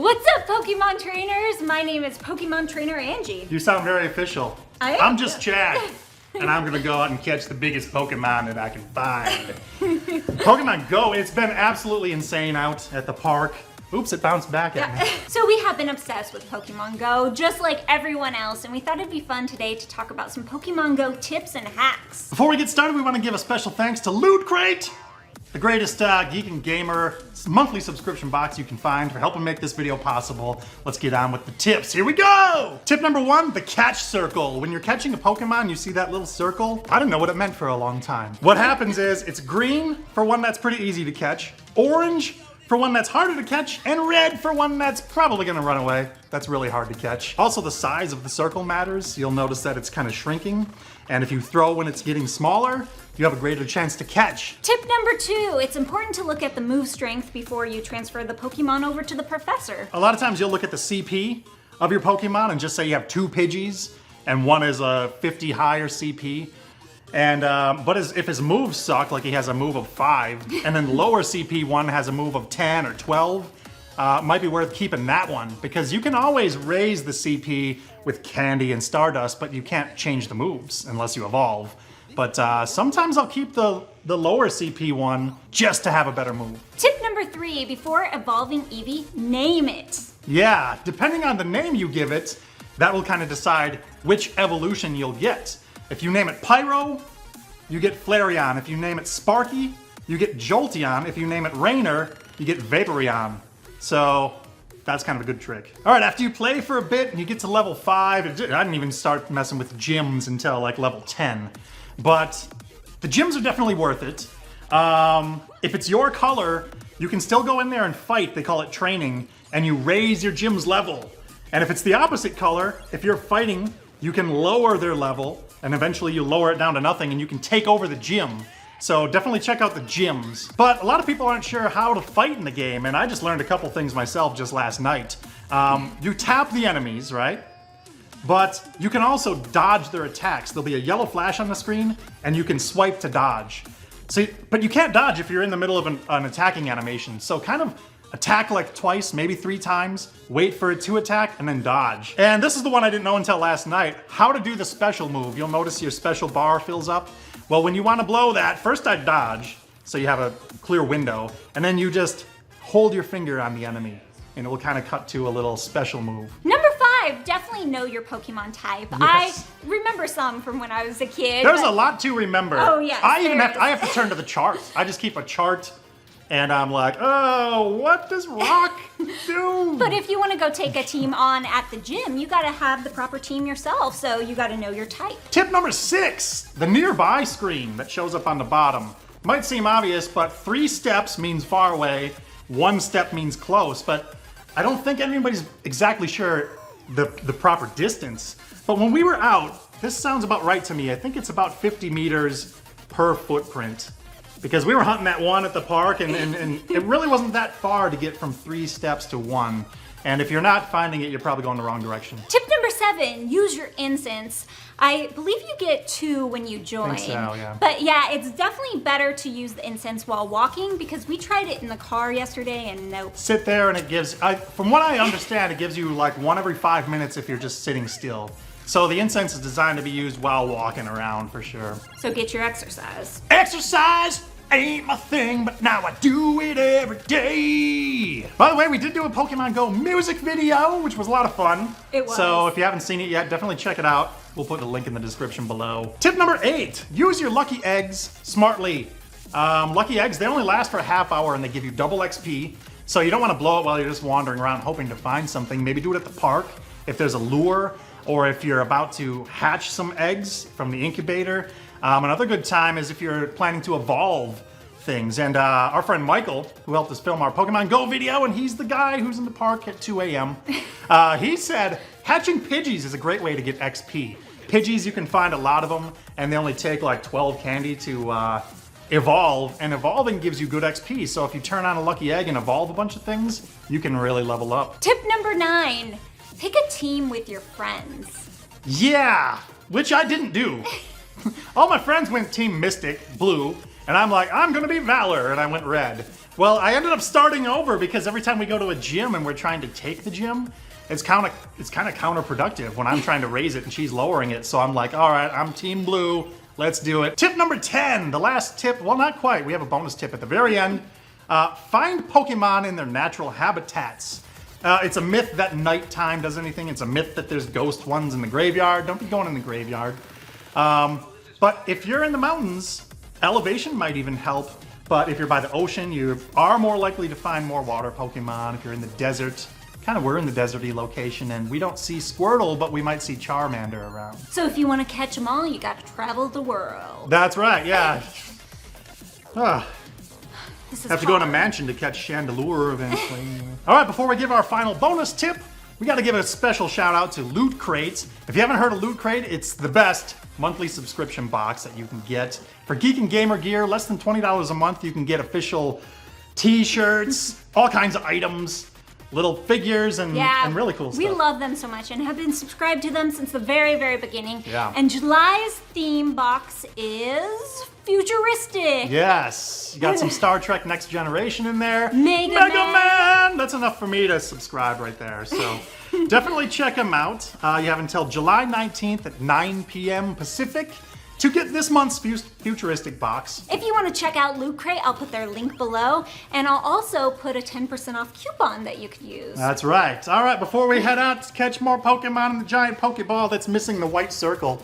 What's up, Pokemon trainers? My name is Pokemon Trainer Angie. You sound very official. I'm just Chad, and I'm gonna go out and catch the biggest Pokemon that I can find. Pokemon Go, it's been absolutely insane out at the park. Oops, it bounced back at me. So we have been obsessed with Pokemon Go, just like everyone else, and we thought it'd be fun today to talk about some Pokemon Go tips and hacks. Before we get started, we want to give a special thanks to Loot Crate, the greatest geek and gamer monthly subscription box you can find, for helping make this video possible. Let's get on with the tips. Here we go! Tip number 1, the catch circle. When you're catching a Pokemon, you see that little circle? I didn't know what it meant for a long time. What happens is, it's green for one that's pretty easy to catch, orange for one that's harder to catch, and red for one that's probably gonna run away. That's really hard to catch. Also, the size of the circle matters. You'll notice that it's kind of shrinking, and if you throw when it's getting smaller, you have a greater chance to catch. Tip number 2, it's important to look at the move strength before you transfer the Pokemon over to the professor. A lot of times you'll look at the CP of your Pokemon and just say you have 2 Pidgeys, and one is a 50 higher CP. And but if his moves suck, like he has a move of 5, and then lower CP one has a move of 10 or 12, might be worth keeping that one, because you can always raise the CP with Candy and Stardust, but you can't change the moves unless you evolve. But sometimes I'll keep the lower CP one just to have a better move. Tip number 3, before evolving Eevee, name it. Yeah, depending on the name you give it, that will kind of decide which evolution you'll get. If you name it Pyro, you get Flareon. If you name it Sparky, you get Jolteon. If you name it Rainer, you get Vaporeon. So that's kind of a good trick. All right, after you play for a bit and you get to level 5, I didn't even start messing with gyms until like level 10. But the gyms are definitely worth it. If it's your color, you can still go in there and fight. They call it training, and you raise your gym's level. And if it's the opposite color, if you're fighting, you can lower their level, and eventually you lower it down to nothing, and you can take over the gym. So definitely check out the gyms. But a lot of people aren't sure how to fight in the game, and I just learned a couple things myself just last night. You tap the enemies, right? But you can also dodge their attacks. There'll be a yellow flash on the screen, and you can swipe to dodge. So, but you can't dodge if you're in the middle of an attacking animation. So kind of attack like twice, maybe 3 times, wait for it to attack, and then dodge. And this is the one I didn't know until last night. How to do the special move. You'll notice your special bar fills up. Well, when you want to blow that, first I dodge, so you have a clear window, and then you just hold your finger on the enemy, and it will kind of cut to a little special move. Number 5, definitely know your Pokemon type. Yes. I remember some from when I was a kid. There's a lot to remember. Oh, yes, I have to turn to the chart. I just keep a chart, and I'm like, oh, what does rock do? But if you want to go take a team on at the gym, you got to have the proper team yourself, so you got to know your type. Tip number 6, the nearby screen that shows up on the bottom. Might seem obvious, but 3 steps means far away, 1 step means close, but I don't think anybody's exactly sure the proper distance. But when we were out, this sounds about right to me. I think it's about 50 meters per footprint. Because we were hunting that one at the park, and it really wasn't that far to get from 3 steps to 1. And if you're not finding it, you're probably going the wrong direction. Tip number 7, use your incense. I believe you get 2 when you join. I think so, yeah. But yeah, it's definitely better to use the incense while walking, because we tried it in the car yesterday and nope. Sit there and it gives, from what I understand, it gives you like 1 every 5 minutes if you're just sitting still. So the incense is designed to be used while walking around for sure. So get your exercise. Exercise ain't my thing, but now I do it every day. By the way, we did do a Pokemon Go music video, which was a lot of fun. It was. So if you haven't seen it yet, definitely check it out. We'll put the link in the description below. Tip number 8, use your lucky eggs smartly. Lucky eggs, they only last for a half hour and they give you double XP. So you don't want to blow it while you're just wandering around hoping to find something. Maybe do it at the park if there's a lure, or if you're about to hatch some eggs from the incubator. Another good time is if you're planning to evolve things. And our friend Michael, who helped us film our Pokemon Go video, and he's the guy who's in the park at 2 a.m., he said hatching Pidgeys is a great way to get XP. Pidgeys, you can find a lot of them, and they only take like 12 candy to evolve, and evolving gives you good XP. So if you turn on a lucky egg and evolve a bunch of things, you can really level up. Tip number 9, pick a team with your friends. Yeah, which I didn't do. All my friends went Team Mystic, blue, and I'm like, I'm gonna be Valor, and I went red. Well, I ended up starting over because every time we go to a gym and we're trying to take the gym, it's kind of counterproductive when I'm trying to raise it and she's lowering it. So I'm like, all right, I'm team blue. Let's do it. Tip number 10, the last tip. Well, not quite. We have a bonus tip at the very end. Find Pokemon in their natural habitats. It's a myth that nighttime does anything. It's a myth that there's ghost ones in the graveyard. Don't be going in the graveyard. But if you're in the mountains, elevation might even help. But if you're by the ocean, you are more likely to find more water Pokemon. If you're in the desert, we're in the deserty location and we don't see Squirtle, but we might see Charmander around. So if you want to catch them all, you got to travel the world. That's right, yeah. This is Have to go in a mansion to catch Chandelure eventually. All right, before we give our final bonus tip, we got to give a special shout out to Loot Crate. If you haven't heard of Loot Crate, it's the best monthly subscription box that you can get. For geek and gamer gear, less than $20 a month, you can get official t-shirts, all kinds of items, little figures, and really cool stuff. We love them so much and have been subscribed to them since the very, very beginning. Yeah. And July's theme box is futuristic. Yes. You got some Star Trek Next Generation in there. Mega Man. That's enough for me to subscribe right there. So definitely check them out. You have until July 19th at 9 p.m. Pacific to get this month's futuristic box. If you want to check out Loot Crate, I'll put their link below, and I'll also put a 10% off coupon that you could use. That's right. All right, before we head out to catch more Pokemon in the giant Pokeball that's missing the white circle,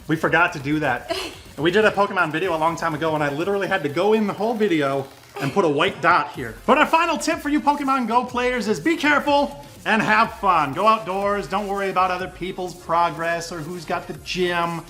we forgot to do that. We did a Pokemon video a long time ago, and I literally had to go in the whole video and put a white dot here. But our final tip for you Pokemon Go players is be careful and have fun. Go outdoors, don't worry about other people's progress or who's got the gym.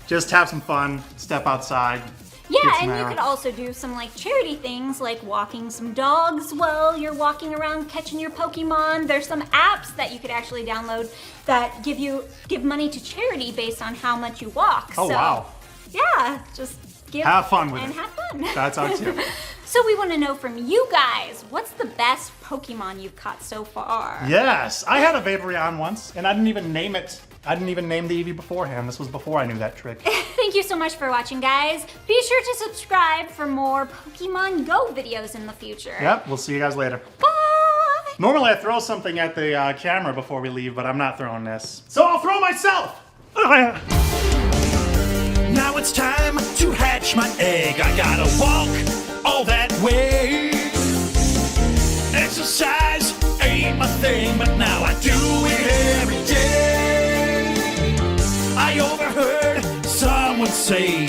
Just have some fun, step outside. Yeah, and you could also do some like charity things like walking some dogs while you're walking around catching your Pokemon. There's some apps that you could actually download that give money to charity based on how much you walk. Oh, wow. Yeah, just have fun with it. And have fun. That's our tip. So we want to know from you guys, what's the best Pokemon you've caught so far? Yes, I had a Vaporeon once, and I didn't even name it. I didn't even name the Eevee beforehand. This was before I knew that trick. Thank you so much for watching, guys. Be sure to subscribe for more Pokemon Go videos in the future. Yep, we'll see you guys later. Bye! Normally I throw something at the camera before we leave, but I'm not throwing this. So I'll throw myself! Now it's time to hatch my egg. I gotta walk all that way. Exercise ain't my thing, but now I do it every day. I overheard someone say